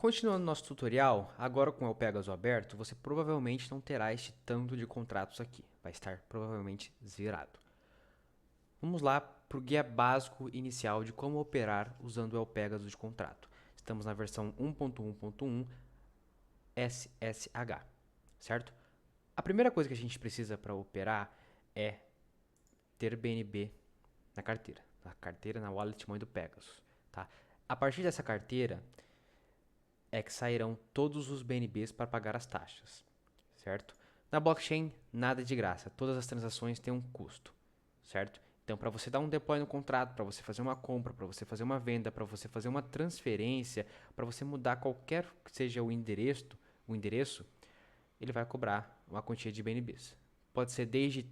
Continuando nosso tutorial, agora com o Pegasus aberto, você provavelmente não terá este tanto de contratos aqui. Vai estar provavelmente zerado. Vamos lá para o guia básico inicial de como operar usando o Pegasus de contrato. Estamos na versão 1.1.1 SSH, certo? A primeira coisa que a gente precisa para operar é ter BNB na wallet mãe do Pegasus, tá? A partir dessa carteira é que sairão todos os BNBs para pagar as taxas, certo? Na blockchain, nada de graça, todas as transações têm um custo, certo? Então, para você dar um deploy no contrato, para você fazer uma compra, para você fazer uma venda, para você fazer uma transferência, para você mudar qualquer que seja o endereço, ele vai cobrar uma quantia de BNBs. Pode ser desde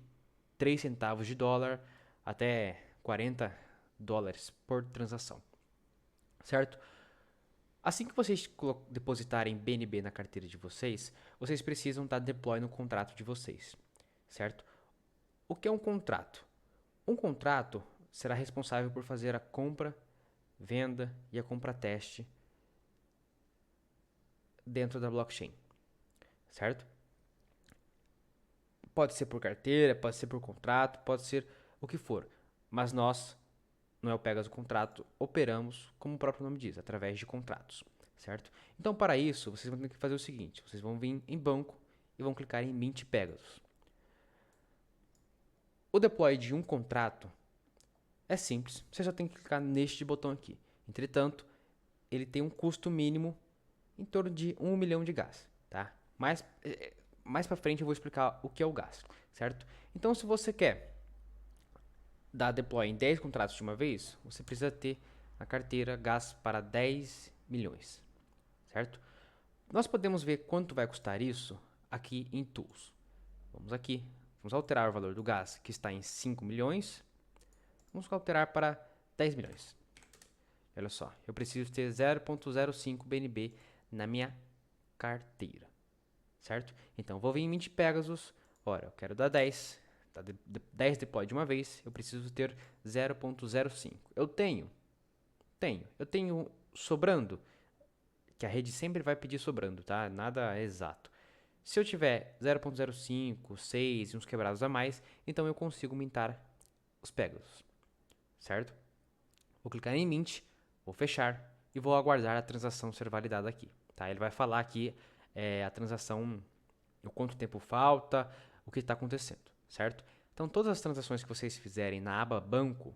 3 centavos de dólar até 40 dólares por transação, certo? Assim que vocês depositarem BNB na carteira de vocês, vocês precisam dar deploy no contrato de vocês, certo? O que é um contrato? Um contrato será responsável por fazer a compra, venda e a compra teste dentro da blockchain, certo? Pode ser por carteira, pode ser por contrato, pode ser o que for, mas nós, no El Pegasus Contrato, operamos, como o próprio nome diz, através de contratos, certo? Então, para isso, vocês vão ter que fazer o seguinte, vocês vão vir em banco e vão clicar em Mint Pegasus. O deploy de um contrato é simples, você só tem que clicar neste botão aqui. Entretanto, ele tem um custo mínimo em torno de 1 milhão de gas, tá? Mais para frente eu vou explicar o que é o gas, certo? Então, se você quer dar deploy em 10 contratos de uma vez, você precisa ter na carteira gas para 10 milhões, certo? Nós podemos ver quanto vai custar isso aqui em Tools. Vamos aqui, vamos alterar o valor do gás que está em 5 milhões, vamos alterar para 10 milhões. Olha só, eu preciso ter 0.05 BNB na minha carteira, certo? Então, vou vir em Mint Pegasus, ora, eu quero dar 10, tá? 10 deploy de uma vez, eu preciso ter 0.05. Eu tenho sobrando, que a rede sempre vai pedir sobrando, tá? Nada é exato. Se eu tiver 0.05, 6 e uns quebrados a mais, então eu consigo mintar os Pegasus, certo? Vou clicar em Mint, vou fechar e vou aguardar a transação ser validada aqui, tá? Ele vai falar aqui a transação, o quanto tempo falta, o que está acontecendo, certo? Então, todas as transações que vocês fizerem na aba Banco,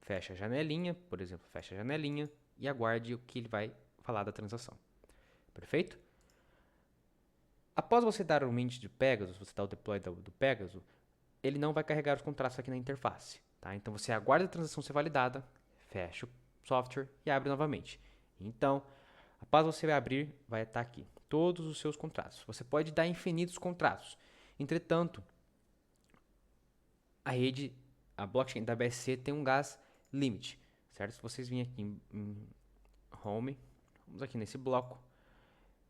fecha a janelinha, por exemplo, fecha a janelinha e aguarde o que ele vai falar da transação. Perfeito? Após você dar o mint de Pegasus, você dar o deploy do Pegasus, ele não vai carregar os contratos aqui na interface, tá? Então você aguarda a transação ser validada, fecha o software e abre novamente. Então, após você abrir, vai estar aqui todos os seus contratos. Você pode dar infinitos contratos. Entretanto, a blockchain da BSC tem um gas limit, certo? Se vocês virem aqui em Home, vamos aqui nesse bloco.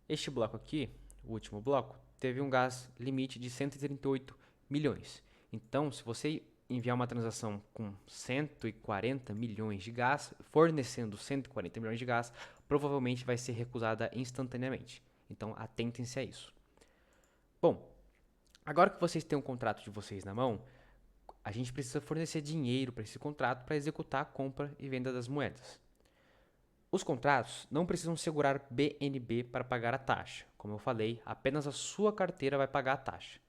Este bloco aqui, o último bloco, teve um gas limite de 138 milhões. Então, se você enviar uma transação com 140 milhões de gás, fornecendo 140 milhões de gás, provavelmente vai ser recusada instantaneamente. Então, atentem-se a isso. Bom, agora que vocês têm um contrato de vocês na mão, a gente precisa fornecer dinheiro para esse contrato para executar a compra e venda das moedas. Os contratos não precisam segurar BNB para pagar a taxa. Como eu falei, apenas a sua carteira vai pagar a taxa,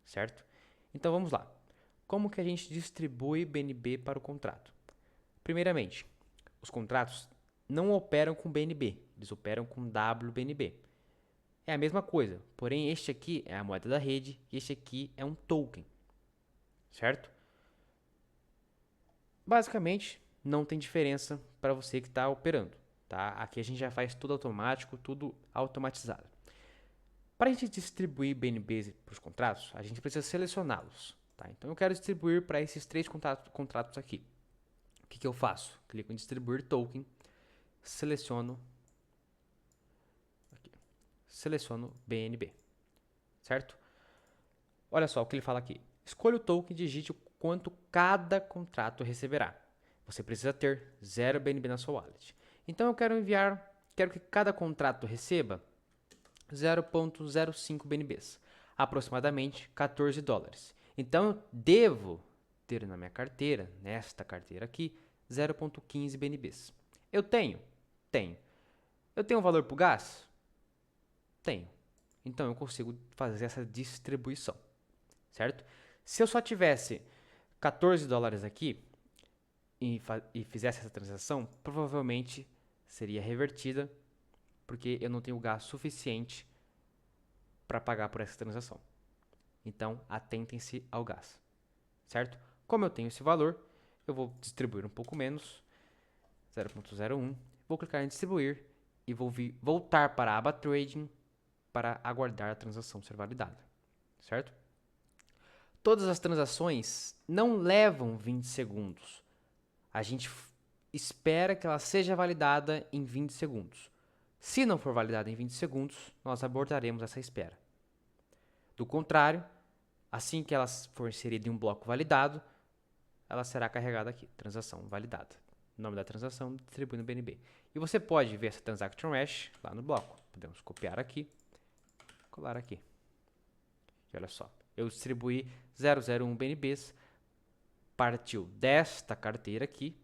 certo? Então vamos lá. Como que a gente distribui BNB para o contrato? Primeiramente, os contratos não operam com BNB, eles operam com WBNB. É a mesma coisa, porém este aqui é a moeda da rede e este aqui é um token, certo? Basicamente, não tem diferença para você que está operando, tá? Aqui a gente já faz tudo automático, tudo automatizado. Para a gente distribuir BNBs para os contratos, a gente precisa selecioná-los, tá? Então eu quero distribuir para esses 3 contratos aqui. O que eu faço? Clico em distribuir token, seleciono BNB, certo? Olha só o que ele fala aqui. Escolha o token e digite o quanto cada contrato receberá. Você precisa ter 0 BNB na sua wallet. Então eu quero enviar quero que cada contrato receba 0,05 BNBs, aproximadamente 14 dólares. Então, eu devo ter na minha carteira, nesta carteira aqui, 0,15 BNBs. Eu tenho? Tenho. Eu tenho um valor para o gás? Tenho. Então, eu consigo fazer essa distribuição, certo? Se eu só tivesse 14 dólares aqui e fizesse essa transação, provavelmente seria revertida, porque eu não tenho gás suficiente para pagar por essa transação. Então, atentem-se ao gás, certo? Como eu tenho esse valor, eu vou distribuir um pouco menos, 0,01, vou clicar em distribuir e vou voltar para a aba Trading para aguardar a transação ser validada, certo? Todas as transações não levam 20 segundos. A gente espera que ela seja validada em 20 segundos. Se não for validada em 20 segundos, nós abortaremos essa espera. Do contrário, assim que ela for inserida em um bloco validado, ela será carregada aqui, transação validada. Nome da transação, distribuindo BNB. E você pode ver essa transaction hash lá no bloco. Podemos copiar aqui, colar aqui. E olha só, eu distribuí 001 BNBs, partiu desta carteira aqui.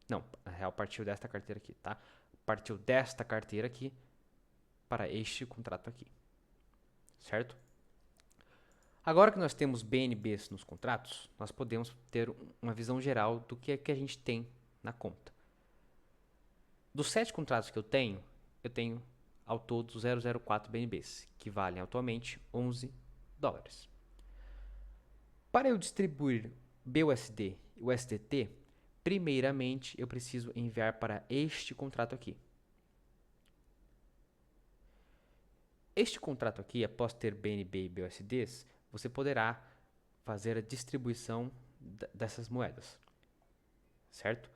Não, na real partiu desta carteira aqui, tá? Partiu desta carteira aqui para este contrato aqui, certo? Agora que nós temos BNBs nos contratos, nós podemos ter uma visão geral do que é que a gente tem na conta. Dos 7 contratos que eu tenho ao todo 004 BNBs, que valem atualmente 11 dólares. Para eu distribuir BUSD e USDT, primeiramente eu preciso enviar para este contrato aqui. Este contrato aqui, após ter BNB e BUSDs, você poderá fazer a distribuição dessas moedas, certo?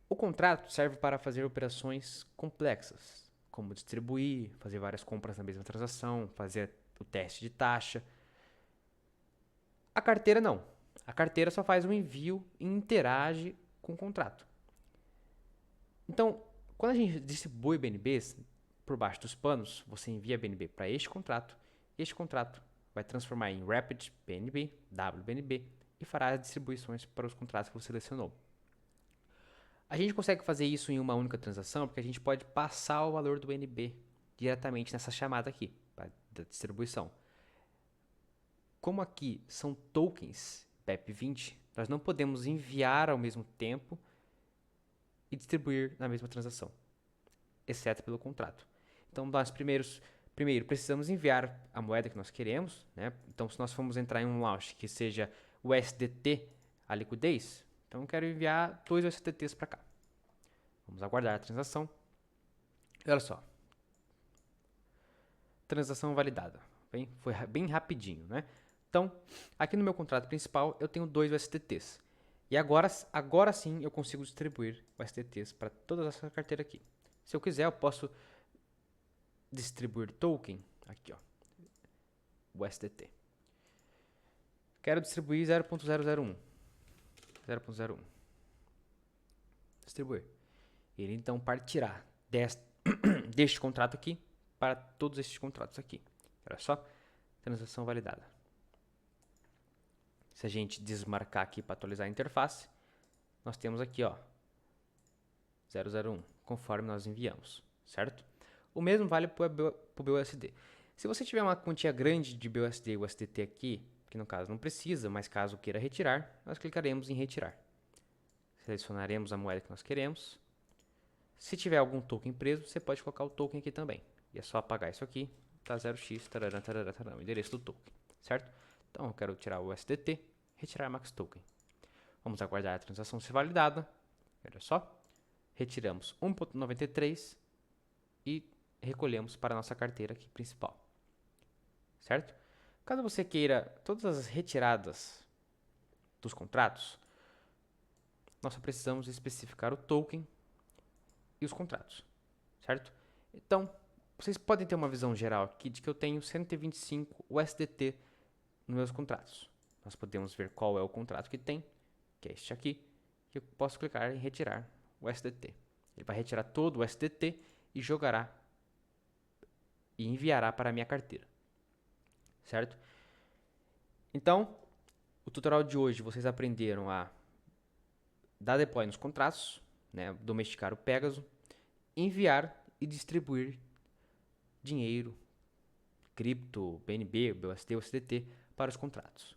O contrato serve para fazer operações complexas, como distribuir, fazer várias compras na mesma transação, fazer o teste de taxa. A carteira não. A carteira só faz um envio e interage com o contrato. Então, quando a gente distribui BNBs por baixo dos panos, você envia BNB para este contrato vai transformar em Rapid BNB, WBNB e fará as distribuições para os contratos que você selecionou. A gente consegue fazer isso em uma única transação porque a gente pode passar o valor do BNB diretamente nessa chamada aqui, da distribuição. Como aqui são tokens BEP20, nós não podemos enviar ao mesmo tempo e distribuir na mesma transação, exceto pelo contrato. Então, nós primeiro precisamos enviar a moeda que nós queremos, né? Então, se nós formos entrar em um launch que seja o USDT, a liquidez, então eu quero enviar 2 USDTs para cá. Vamos aguardar a transação. E olha só. Transação validada. Foi bem rapidinho, né? Então, aqui no meu contrato principal, eu tenho 2 USDTs. E agora sim eu consigo distribuir USDTs para toda essa carteira aqui. Se eu quiser, eu posso distribuir token, aqui ó, USDT. Quero distribuir 0.001. Distribuir. Ele então partirá deste contrato aqui para todos estes contratos aqui. Olha só, transação validada. Se a gente desmarcar aqui para atualizar a interface, nós temos aqui ó, 001, conforme nós enviamos, certo? O mesmo vale para o BUSD. Se você tiver uma quantia grande de BUSD e USDT aqui, que no caso não precisa, mas caso queira retirar, nós clicaremos em retirar. Selecionaremos a moeda que nós queremos. Se tiver algum token preso, você pode colocar o token aqui também. E é só apagar isso aqui, tá 0x, tarará, tarará, tarará, o endereço do token, certo? Então eu quero tirar o USDT, retirar Max Token. Vamos aguardar a transação ser validada. Olha só. Retiramos 1.93 e recolhemos para a nossa carteira aqui principal, certo? Caso você queira todas as retiradas dos contratos, nós só precisamos especificar o token e os contratos, certo? Então, vocês podem ter uma visão geral aqui de que eu tenho 125 USDT nos meus contratos. Nós podemos ver qual é o contrato que tem, que é este aqui, que eu posso clicar em retirar o USDT. Ele vai retirar todo o USDT e jogará e enviará para a minha carteira, certo? Então, o tutorial de hoje vocês aprenderam a dar deploy nos contratos, né, domesticar o Pegasus, enviar e distribuir dinheiro, cripto, BNB, BUSD, USDT para os contratos.